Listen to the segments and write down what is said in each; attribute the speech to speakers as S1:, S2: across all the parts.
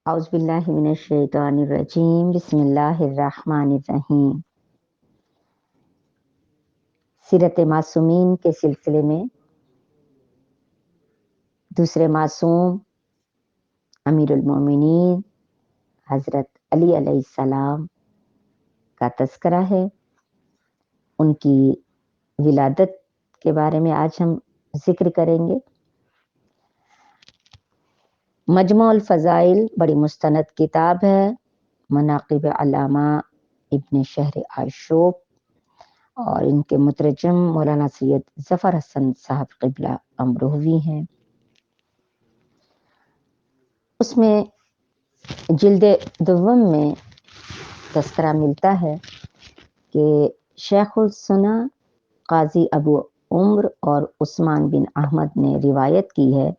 S1: اعوذ باللہ من الشیطان الرجیم بسم اللہ الرحمن الرحیم۔ سیرت معصومین کے سلسلے میں دوسرے معصوم امیر المومنین حضرت علی علیہ السلام کا تذکرہ ہے۔ ان کی ولادت کے بارے میں آج ہم ذکر کریں گے۔ مجموع الفضائل بڑی مستند کتاب ہے، مناقب علامہ ابن شہر عاشوب، اور ان کے مترجم مولانا سید ظفر حسن صاحب قبلہ امروہوی ہیں۔ اس میں جلد دوم میں تذکرہ ملتا ہے کہ شیخ السنہ قاضی ابو عمر اور عثمان بن احمد نے روایت کی ہے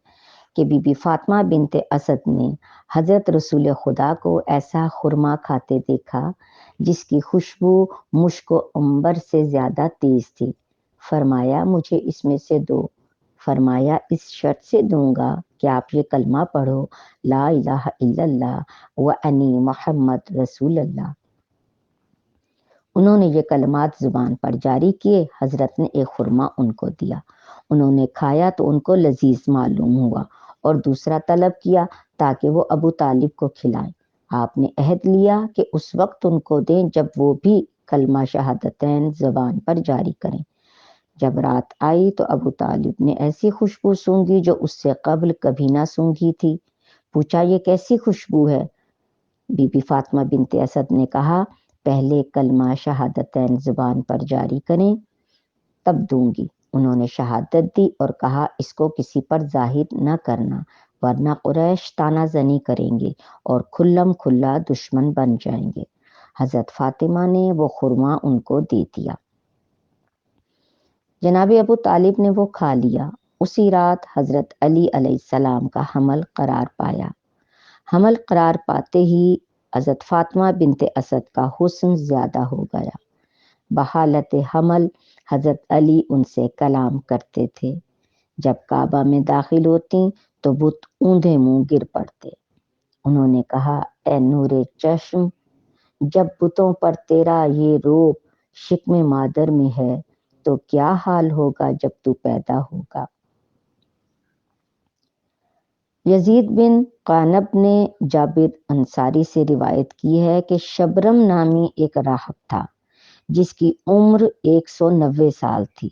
S1: کہ بی بی فاطمہ بنت اسد نے حضرت رسول خدا کو ایسا خرما کھاتے دیکھا جس کی خوشبو مشک و عنبر سے زیادہ تیز تھی۔ فرمایا مجھے اس میں سے دو۔ فرمایا اس شرط سے دوں گا کہ آپ یہ کلمہ پڑھو، لا الہ الا اللہ وانی محمد رسول اللہ۔ انہوں نے یہ کلمات زبان پر جاری کیے۔ حضرت نے ایک خرما ان کو دیا۔ انہوں نے کھایا تو ان کو لذیذ معلوم ہوا اور دوسرا طلب کیا تاکہ وہ ابو طالب کو کھلائیں۔ آپ نے عہد لیا کہ اس وقت ان کو دیں جب وہ بھی کلمہ شہادتین زبان پر جاری کریں۔ جب رات آئی تو ابو طالب نے ایسی خوشبو سونگھی جو اس سے قبل کبھی نہ سونگھی تھی۔ پوچھا یہ کیسی خوشبو ہے؟ بی بی فاطمہ بنت اسد نے کہا پہلے کلمہ شہادتین زبان پر جاری کریں تب دوں گی۔ انہوں نے شہادت دی اور کہا اس کو کسی پر ظاہر نہ کرنا ورنہ قریش تانا زنی کریں گے اور کھلم کھلا دشمن بن جائیں گے۔ حضرت فاطمہ نے وہ خرما ان کو دے دیا۔ جناب ابو طالب نے وہ کھا لیا۔ اسی رات حضرت علی علیہ السلام کا حمل قرار پایا۔ حمل قرار پاتے ہی حضرت فاطمہ بنت اسد کا حسن زیادہ ہو گیا۔ بحالت حمل حضرت علی ان سے کلام کرتے تھے۔ جب کعبہ میں داخل ہوتی تو بت اوندھے منہ گر پڑتے۔ انہوں نے کہا اے نور چشم، جب بتوں پر تیرا یہ روب شکم مادر میں ہے تو کیا حال ہوگا جب تو پیدا ہوگا۔ یزید بن قانب نے جابر انصاری سے روایت کی ہے کہ شبرم نامی ایک راہب تھا جس کی عمر 190 سال تھی۔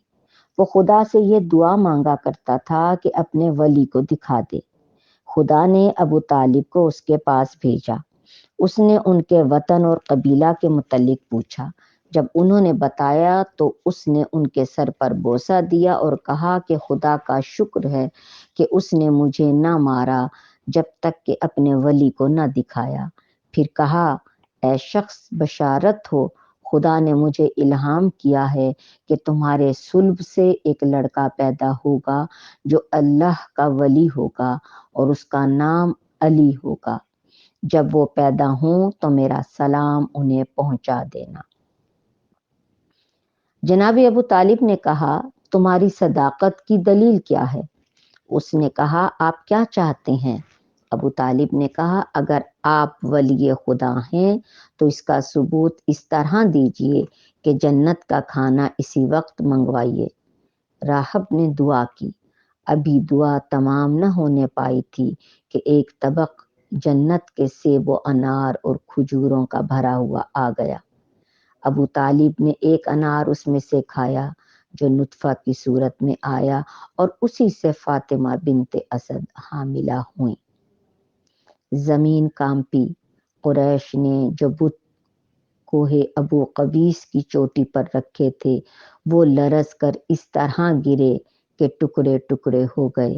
S1: وہ خدا سے یہ دعا مانگا کرتا تھا کہ اپنے ولی کو دکھا دے۔ خدا نے ابو طالب کو اس کے پاس بھیجا۔ اس نے ان کے وطن اور قبیلہ کے متعلق پوچھا۔ جب انہوں نے بتایا تو اس نے ان کے سر پر بوسہ دیا اور کہا کہ خدا کا شکر ہے کہ اس نے مجھے نہ مارا جب تک کہ اپنے ولی کو نہ دکھایا۔ پھر کہا اے شخص بشارت ہو، خدا نے مجھے الہام کیا ہے کہ تمہارے صلب سے ایک لڑکا پیدا ہوگا جو اللہ کا ولی ہوگا اور اس کا نام علی ہوگا۔ جب وہ پیدا ہوں تو میرا سلام انہیں پہنچا دینا۔ جناب ابو طالب نے کہا تمہاری صداقت کی دلیل کیا ہے؟ اس نے کہا آپ کیا چاہتے ہیں؟ ابو طالب نے کہا اگر آپ ولی خدا ہیں تو اس کا ثبوت اس طرح دیجئے کہ جنت کا کھانا اسی وقت منگوائیے۔ راہب نے دعا کی۔ ابھی دعا تمام نہ ہونے پائی تھی کہ ایک طبق جنت کے سیب و انار اور کھجوروں کا بھرا ہوا آ گیا۔ ابو طالب نے ایک انار اس میں سے کھایا جو نطفہ کی صورت میں آیا اور اسی سے فاطمہ بنت اسد حاملہ ہوئیں۔ زمین کانپی۔ قریش نے جو بت کوہ ابو قبیس کی چوٹی پر رکھے تھے وہ لرز کر اس طرح گرے کہ ٹکڑے ٹکڑے ہو گئے۔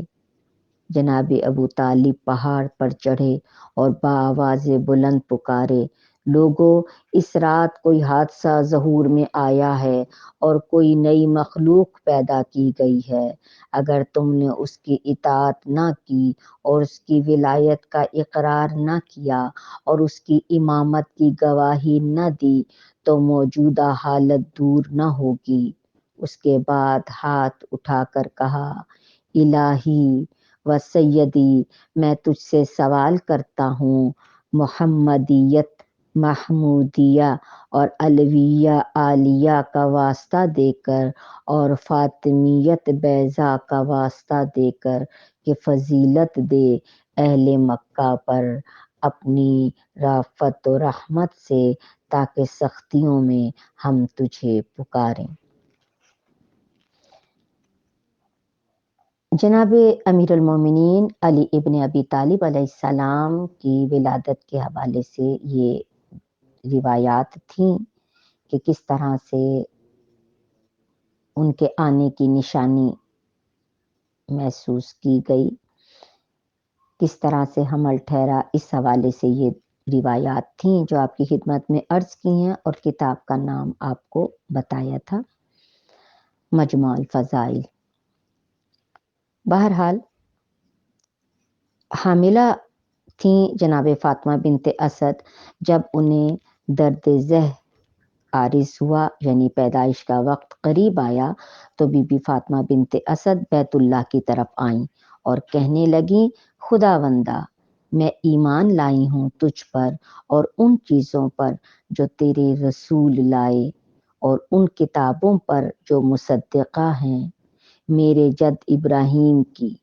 S1: جناب ابو طالب پہاڑ پر چڑھے اور بآواز بلند پکارے لوگو اس رات کوئی حادثہ ظہور میں آیا ہے اور کوئی نئی مخلوق پیدا کی گئی ہے۔ اگر تم نے اس کی اطاعت نہ کی اور اس کی ولایت کا اقرار نہ کیا اور اس کی امامت کی گواہی نہ دی تو موجودہ حالت دور نہ ہوگی۔ اس کے بعد ہاتھ اٹھا کر کہا الہی و سیدی، میں تجھ سے سوال کرتا ہوں محمدیت، محمودیہ اور علویہ عالیہ کا واسطہ دے کر اور فاطمیت بیضا کا واسطہ دے کر کہ فضیلت دے اہل مکہ پر اپنی رافت و رحمت سے، تاکہ سختیوں میں ہم تجھے پکاریں۔ جناب امیر المومنین علی ابن ابی طالب علیہ السلام کی ولادت کے حوالے سے یہ روایات تھیں کہ کس طرح سے ان کے آنے کی نشانی محسوس کی گئی، کس طرح سے حمل ٹھہرا، اس حوالے سے یہ روایات تھیں جو آپ کی خدمت میں عرض کی ہیں، اور کتاب کا نام آپ کو بتایا تھا، مجموع الفضائل۔ بہرحال حاملہ تھیں جناب فاطمہ بنت اسد، جب انہیں درد ذہ عارض ہوا، یعنی پیدائش کا وقت قریب آیا، تو بی بی فاطمہ بنت اسد بیت اللہ کی طرف آئیں اور کہنے لگیں، خداوندا، میں ایمان لائی ہوں تجھ پر اور ان چیزوں پر جو تیرے رسول لائے اور ان کتابوں پر جو مصدقہ ہیں میرے جد ابراہیم کی،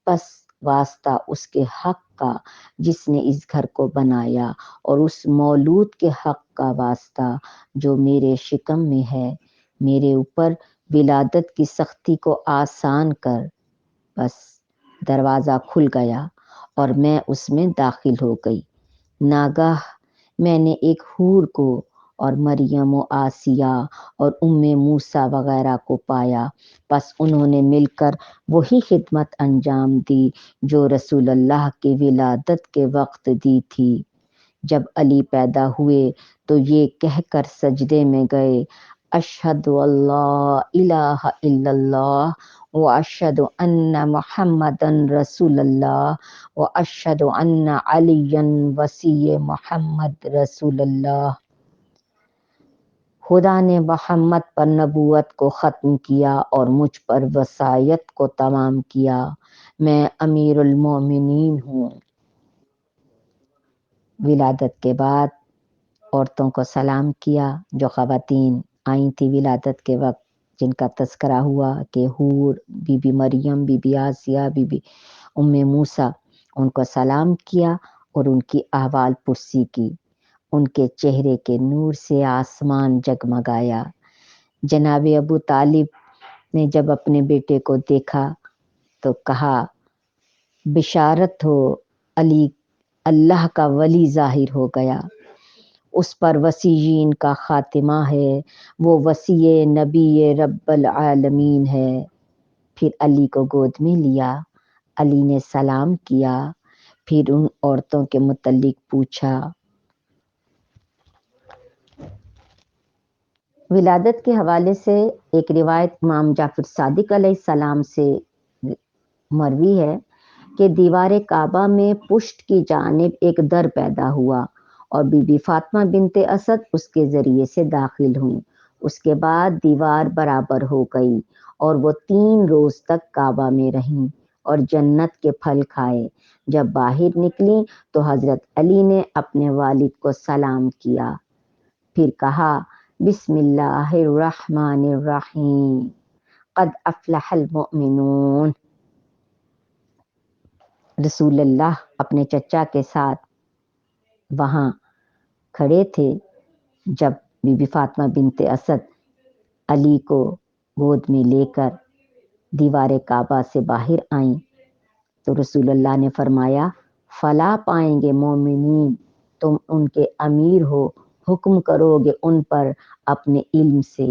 S1: پس واسطہ اس کے حق کا جس نے اس گھر کو بنایا، اور اس مولود کے حق کا واسطہ جو میرے شکم میں ہے، میرے اوپر ولادت کی سختی کو آسان کر۔ بس دروازہ کھل گیا اور میں اس میں داخل ہو گئی۔ ناگاہ میں نے ایک حور کو اور مریم و آسیہ اور ام موسیٰ وغیرہ کو پایا، پس انہوں نے مل کر وہی خدمت انجام دی جو رسول اللہ کی ولادت کے وقت دی تھی۔ جب علی پیدا ہوئے تو یہ کہہ کر سجدے میں گئے، اشہد اللہ الہ الا اللہ واشہد ان محمدن رسول اللہ واشہد ان علی وصی محمد رسول اللہ۔ خدا نے محمد پر نبوت کو ختم کیا اور مجھ پر وصایت کو تمام کیا، میں امیر المومنین ہوں۔ ولادت کے بعد عورتوں کو سلام کیا، جو خواتین آئی تھی ولادت کے وقت، جن کا تذکرہ ہوا کہ حور، بی بی مریم، بی بی آسیہ، بی بی ام موسیٰ، ان کو سلام کیا اور ان کی احوال پرسی کی۔ ان کے چہرے کے نور سے آسمان جگمگایا۔ جناب ابو طالب نے جب اپنے بیٹے کو دیکھا تو کہا، بشارت ہو، علی اللہ کا ولی ظاہر ہو گیا، اس پر وصیین کا خاتمہ ہے، وہ وصی نبی رب العالمین ہے۔ پھر علی کو گود میں لیا، علی نے سلام کیا، پھر ان عورتوں کے متعلق پوچھا۔ ولادت کے حوالے سے ایک روایت امام جعفر صادق علیہ السلام سے مروی ہے کہ دیوار کعبہ میں پشت کی جانب ایک در پیدا ہوا اور بی بی فاطمہ بنت اسد اس کے ذریعے سے داخل ہوئیں۔ اس کے بعد دیوار برابر ہو گئی اور وہ 3 روز تک کعبہ میں رہیں اور جنت کے پھل کھائے۔ جب باہر نکلیں تو حضرت علی نے اپنے والد کو سلام کیا، پھر کہا، بسم اللہ الرحمن الرحیم، قد افلح المؤمنون۔ رسول اللہ اپنے چچا کے ساتھ وہاں کھڑے تھے جب بی بی فاطمہ بنت اسد علی کو گود میں لے کر دیوار کعبہ سے باہر آئیں تو رسول اللہ نے فرمایا، فلاح پائیں گے مومنین، تم ان کے امیر ہو، حکم کرو گے ان پر اپنے علم سے،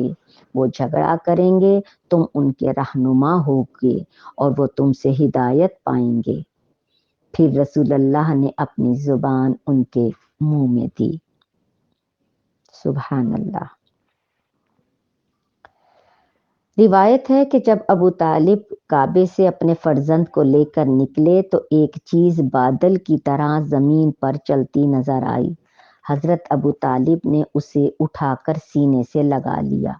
S1: وہ جھگڑا کریں گے، تم ان کے رہنما ہوگے اور وہ تم سے ہدایت پائیں گے۔ پھر رسول اللہ نے اپنی زبان ان کے منہ میں دی۔ سبحان اللہ۔ روایت ہے کہ جب ابو طالب کعبے سے اپنے فرزند کو لے کر نکلے تو ایک چیز بادل کی طرح زمین پر چلتی نظر آئی۔ حضرت ابو طالب نے اسے اٹھا کر سینے سے لگا لیا۔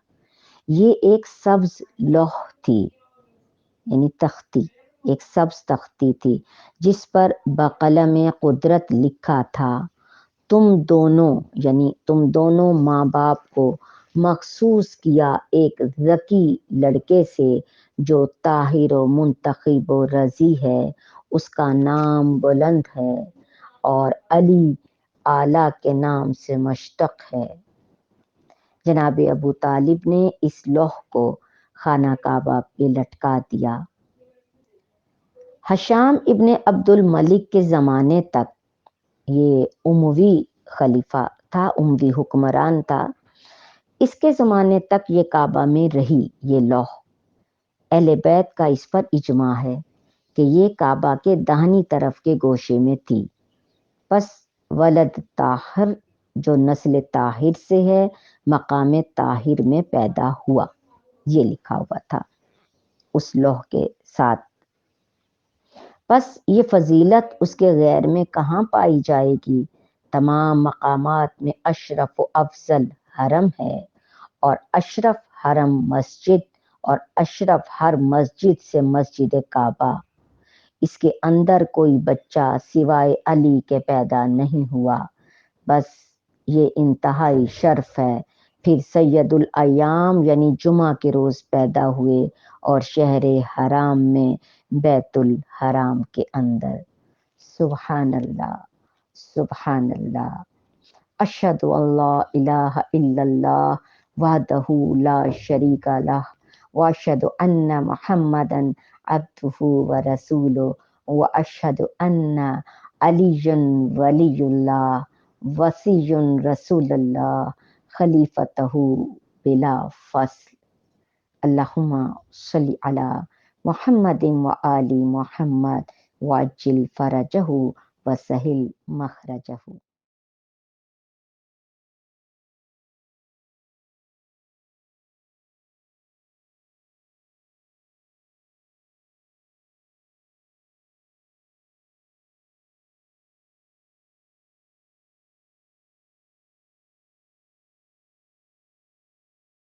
S1: یہ ایک سبز لوح تھی، یعنی تختی، ایک سبز تختی تھی جس پر بقلم قدرت لکھا تھا، تم دونوں یعنی تم دونوں ماں باپ کو مخصوص کیا ایک ذکی لڑکے سے جو طاہر و منتخب و رضی ہے، اس کا نام بلند ہے اور علی اعلیٰ کے نام سے مشتق ہے۔ جناب ابو طالب نے اس لوح کو خانہ کعبہ پہ لٹکا دیا۔ ہشام ابن عبد الملک کے زمانے تک یہ اموی خلیفہ تھا، اموی حکمران تھا، اس کے زمانے تک یہ کعبہ میں رہی یہ لوح۔ اہل بیت کا اس پر اجماع ہے کہ یہ کعبہ کے داہنی طرف کے گوشے میں تھی۔ پس ولد طاہر جو نسل طاہر سے ہے مقام طاہر میں پیدا ہوا، یہ لکھا ہوا تھا اس لوح کے ساتھ۔ پس یہ فضیلت اس کے غیر میں کہاں پائی جائے گی؟ تمام مقامات میں اشرف و افضل حرم ہے، اور اشرف حرم مسجد اور اشرف ہر مسجد سے مسجد کعبہ۔ اس کے اندر کوئی بچہ سوائے علی کے پیدا نہیں ہوا، بس یہ انتہائی شرف ہے۔ پھر سید الایام یعنی جمعہ کے روز پیدا ہوئے اور شہر حرام میں بیت الحرام کے اندر۔ سبحان اللہ، سبحان اللہ، اشہد ان لا الہ الا اللہ وحدہ لا شریک لہ واشہد ان محمدا عبدہ ورسولہ واشہد ان علی ولی اللہ وصی رسول اللہ خلیفتہ بلا فصل۔ اللہم صلی علی محمد وآل محمد وعجل فرجہ وسہل مخرجہ۔